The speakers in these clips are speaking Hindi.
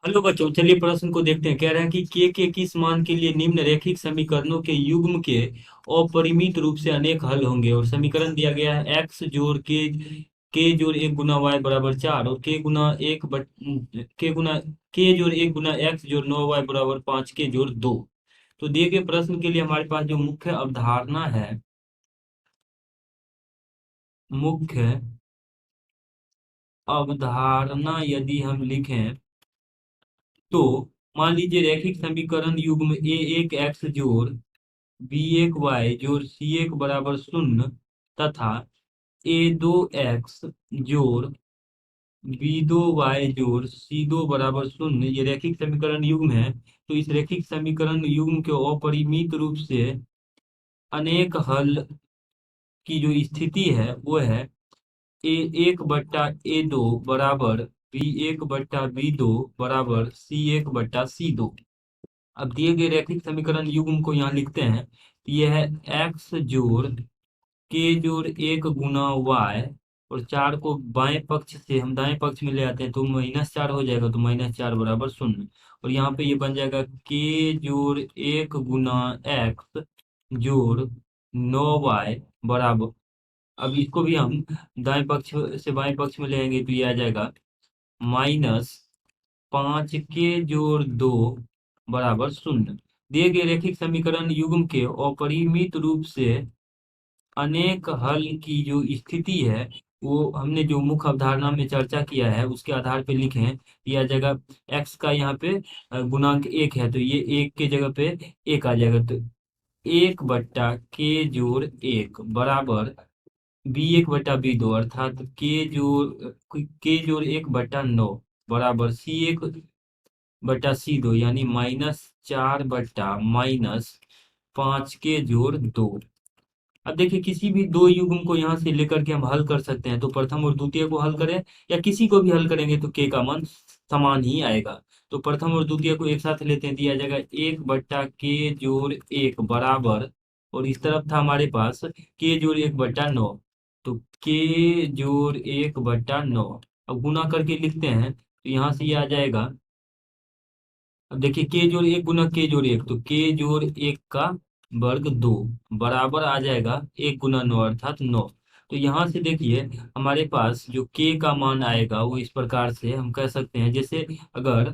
हेलो बच्चों, चलिए प्रश्न को देखते हैं। कह रहा है कि के किस मान के लिए निम्न रैखिक समीकरणों के युग्म के अपरिमित रूप से अनेक हल होंगे। और समीकरण दिया गया है एक्स जोड़ के जोड़ एक गुना वाई बराबर 4 और के जोड़ एक गुना एक्स जोड़ 9 वाई बराबर 5 के जोड़ 2। तो दिए गए प्रश्न के लिए हमारे पास जो मुख्य अवधारणा है, मुख्य अवधारणा यदि हम लिखें तो मान लीजिए रैखिक समीकरण युग्म ए एक एक्स जोड़ बी एक वाई जोड़ सी एक बराबर 0 तथा ए दो एक्स जोड़ बी दो वाई जोड़ सी दो बराबर 0 ये रैखिक समीकरण युग्म है। तो इस रैखिक समीकरण युग्म के अपरिमित रूप से अनेक हल की जो स्थिति है वो है ए एक बट्टा ए दो बराबर बी एक बट्टा बी दो बराबर सी एक बट्टा सी दो। अब दिए गए रैखिक समीकरण युग्म को यहाँ लिखते हैं। यह है एक्स जोड़ के जोड़ एक गुना वाई, और 4 को बाएं पक्ष से हम दाएं पक्ष में ले आते हैं तो -4 हो जाएगा, तो -4 बराबर 0। और यहाँ पे ये बन जाएगा के जोड़ एक गुना एक्स जोड़ 9 वाई बराबर। अब इसको भी हम दाएं पक्ष से बाएं पक्ष में ले आएंगे तो ये आ जाएगा -5 के जोड़ 2 बराबर 0। दिए गए रैखिक समीकरण युग्म के अपरिमित रूप से अनेक हल की जो स्थिति है वो हमने जो मुख्य अवधारणा में चर्चा किया है उसके आधार पे लिखें। यह जगह एक्स का यहाँ पे गुणांक 1 है तो ये 1 के जगह पे 1 आ जाएगा, तो 1/k जोड़ 1 बराबर b1/b2 अर्थात k जोड़ 1/9 बराबर c1/c2 यानी -4/-5 के जोड़ 2। अब देखिए किसी भी दो युग्म को यहाँ से लेकर के हम हल कर सकते हैं, तो प्रथम और द्वितीय को हल करें या किसी को भी हल करेंगे तो के का मान समान ही आएगा। तो प्रथम और द्वितीय को एक साथ लेते हैं, दिया जाएगा 1/k जोड़ 1 बराबर, और इस तरफ था हमारे पास k जोड़ 1/9, तो k जोड़ 1/9। अब गुना करके लिखते हैं तो यहाँ से ये आ जाएगा। अब देखिए के जोड़ एक गुना के जोड़ एक, तो के जोड़ एक का वर्ग 2 बराबर आ जाएगा 1 गुना 9 अर्थात 9। तो यहाँ से देखिए हमारे पास जो के का मान आएगा वो इस प्रकार से हम कह सकते हैं। जैसे अगर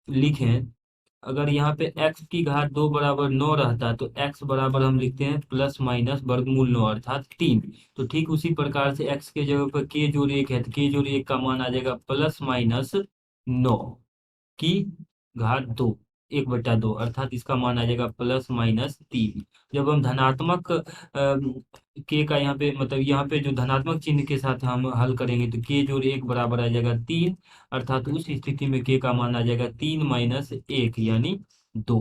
लिखें, अगर यहाँ पे x की घात 2 बराबर 9 रहता तो x बराबर हम लिखते हैं प्लस माइनस वर्गमूल 9 अर्थात 3। तो ठीक उसी प्रकार से x के जगह पर के जोड़ 1 है तो के जोड़ 1 का मान आ जाएगा प्लस माइनस 9 की घात 2 1/2 अर्थात इसका मान आ जाएगा +-3। जब हम धनात्मक के का यहाँ पे मतलब यहाँ पे जो धनात्मक चिन्ह के साथ हम हल करेंगे तो के जोड़ 1 बराबर आ जाएगा 3, अर्थात उस स्थिति में के का मान आ जाएगा 3-1 यानी 2।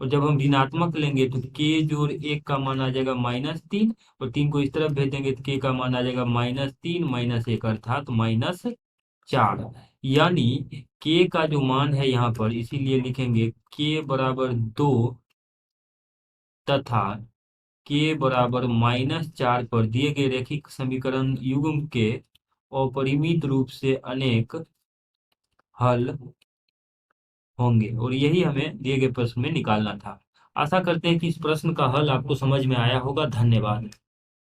और जब हम ऋणात्मक लेंगे तो के जोड़ 1 का मान आ जाएगा -3, और 3 को इस तरफ भेज देंगे तो के का मान आ जाएगा -3-1 अर्थात -4। यानी के का जो मान है यहाँ पर इसीलिए लिखेंगे के बराबर 2 तथा के बराबर -4 पर दिए गए रैखिक समीकरण युग्म के अपरिमित रूप से अनेक हल होंगे। और यही हमें दिए गए प्रश्न में निकालना था। आशा करते हैं कि इस प्रश्न का हल आपको समझ में आया होगा। धन्यवाद।